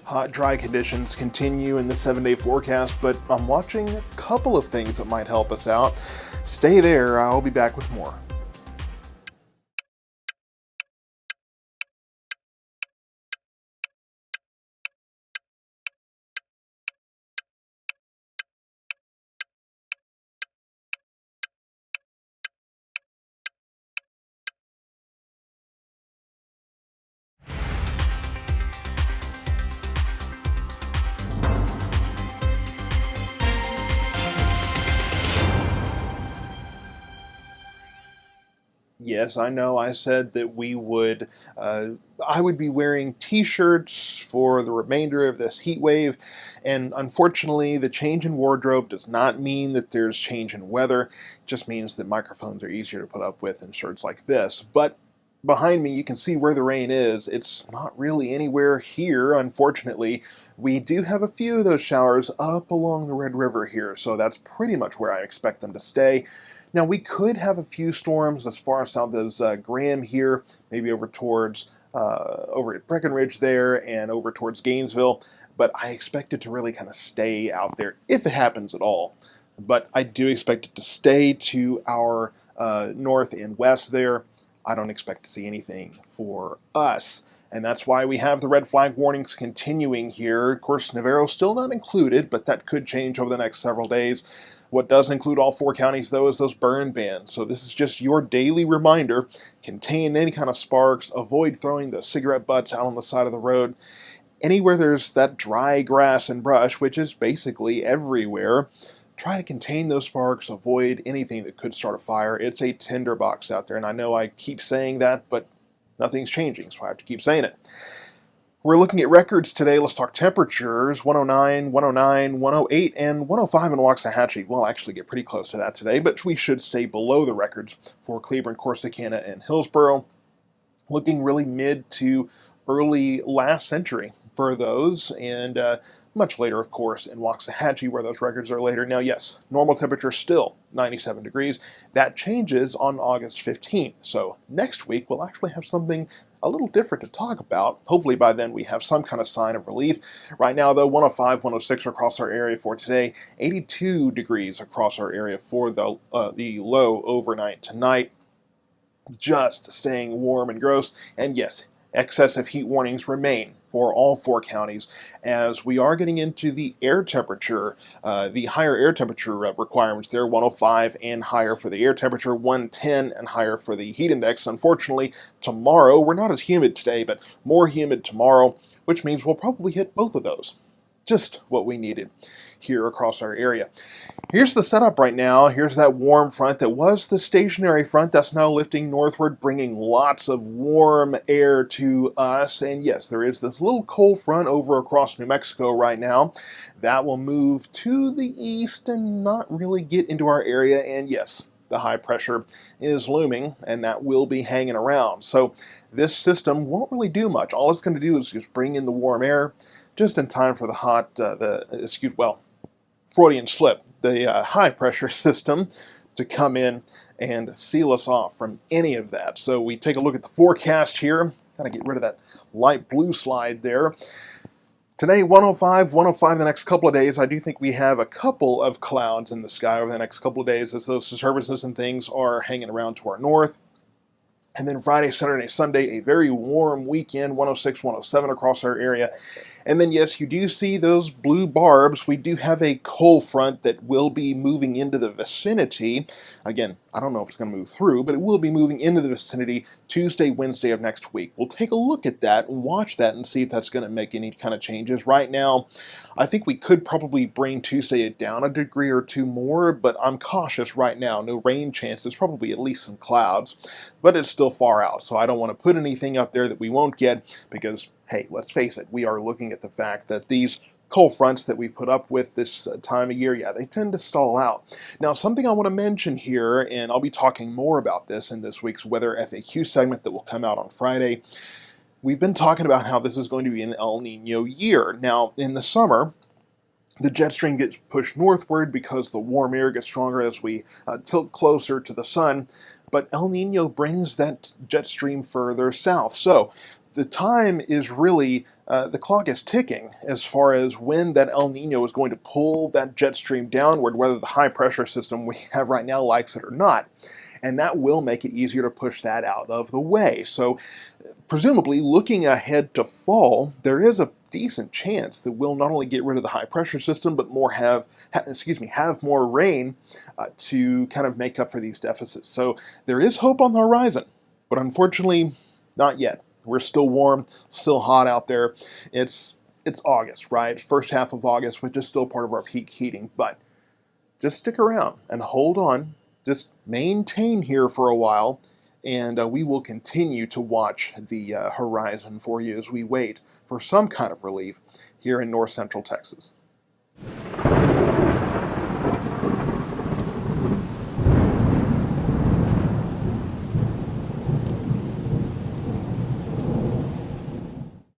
Hot, dry conditions continue in the 7-day forecast, but I'm watching a couple of things that might help us out. Stay there, I'll be back with more. Yes, I know I said that I would be wearing t-shirts for the remainder of this heat wave, and unfortunately the change in wardrobe does not mean that there's change in weather. It just means that microphones are easier to put up with in shirts like this. But behind me you can see where the rain is. It's not really anywhere here, unfortunately. We do have a few of those showers up along the Red River here, so that's pretty much where I expect them to stay. Now, we could have a few storms as far south as Graham here, maybe over at Breckenridge there and over towards Gainesville, but I expect it to really kind of stay out there if it happens at all. But I do expect it to stay to our north and west there. I don't expect to see anything for us. And that's why we have the red flag warnings continuing here. Of course, Navarro's still not included, but that could change over the next several days. What does include all 4 counties, though, is those burn bans. So this is just your daily reminder. Contain any kind of sparks. Avoid throwing the cigarette butts out on the side of the road. Anywhere there's that dry grass and brush, which is basically everywhere, try to contain those sparks. Avoid anything that could start a fire. It's a tinderbox out there, and I know I keep saying that, but nothing's changing, so I have to keep saying it. We're looking at records today. Let's talk temperatures. 109, 109, 108, and 105 in Waxahachie. We'll actually get pretty close to that today, but we should stay below the records for Cleburne, Corsicana, and Hillsboro. Looking really mid to early last century for those, and much later, of course, in Waxahachie, where those records are later. Now, yes, normal temperature still 97 degrees. That changes on August 15th, so next week we'll actually have something a little different to talk about. Hopefully by then we have some kind of sign of relief. Right now, though, 105, 106 across our area for today, 82 degrees across our area for the low overnight tonight. Just staying warm and gross, and yes, excessive heat warnings remain for all 4 counties as we are getting into the air temperature, the higher air temperature requirements there, 105 and higher for the air temperature, 110 and higher for the heat index. Unfortunately, tomorrow, we're not as humid today, but more humid tomorrow, which means we'll probably hit both of those. Just what we needed here across our area. Here's the setup right now. Here's that warm front that was the stationary front that's now lifting northward, bringing lots of warm air to us. And yes, there is this little cold front over across New Mexico right now. That will move to the east and not really get into our area. And yes, the high pressure is looming, and that will be hanging around. So this system won't really do much. All it's going to do is just bring in the warm air just in time for the Freudian slip, the high pressure system to come in and seal us off from any of that. So we take a look at the forecast here. Gotta get rid of that light blue slide there. Today, 105, 105 the next couple of days. I do think we have a couple of clouds in the sky over the next couple of days as those disturbances and things are hanging around to our north. And then Friday, Saturday, Sunday, a very warm weekend, 106, 107 across our area. And then, yes, you do see those blue barbs. We do have a cold front that will be moving into the vicinity. Again, I don't know if it's going to move through, but it will be moving into the vicinity Tuesday, Wednesday of next week. We'll take a look at that and watch that and see if that's going to make any kind of changes. Right now, I think we could probably bring Tuesday down a degree or two more, but I'm cautious right now. No rain chances, probably at least some clouds, but it's still far out, so I don't want to put anything up there that we won't get because, hey, let's face it, we are looking at the fact that these cold fronts that we put up with this time of year, yeah, they tend to stall out. Now, something I want to mention here, and I'll be talking more about this in this week's Weather FAQ segment that will come out on Friday. We've been talking about how this is going to be an El Nino year. Now, in the summer, the jet stream gets pushed northward because the warm air gets stronger as we tilt closer to the sun, but El Nino brings that jet stream further south. So the time is really, the clock is ticking as far as when that El Nino is going to pull that jet stream downward, whether the high pressure system we have right now likes it or not. And that will make it easier to push that out of the way. So presumably, looking ahead to fall, there is a decent chance that we'll not only get rid of the high pressure system, but have more rain to kind of make up for these deficits. So there is hope on the horizon, but unfortunately, not yet. We're still warm, still hot out there. It's August, right? First half of August, which is still part of our peak heating, but just stick around and hold on. Just maintain here for a while, and we will continue to watch the horizon for you as we wait for some kind of relief here in north central Texas.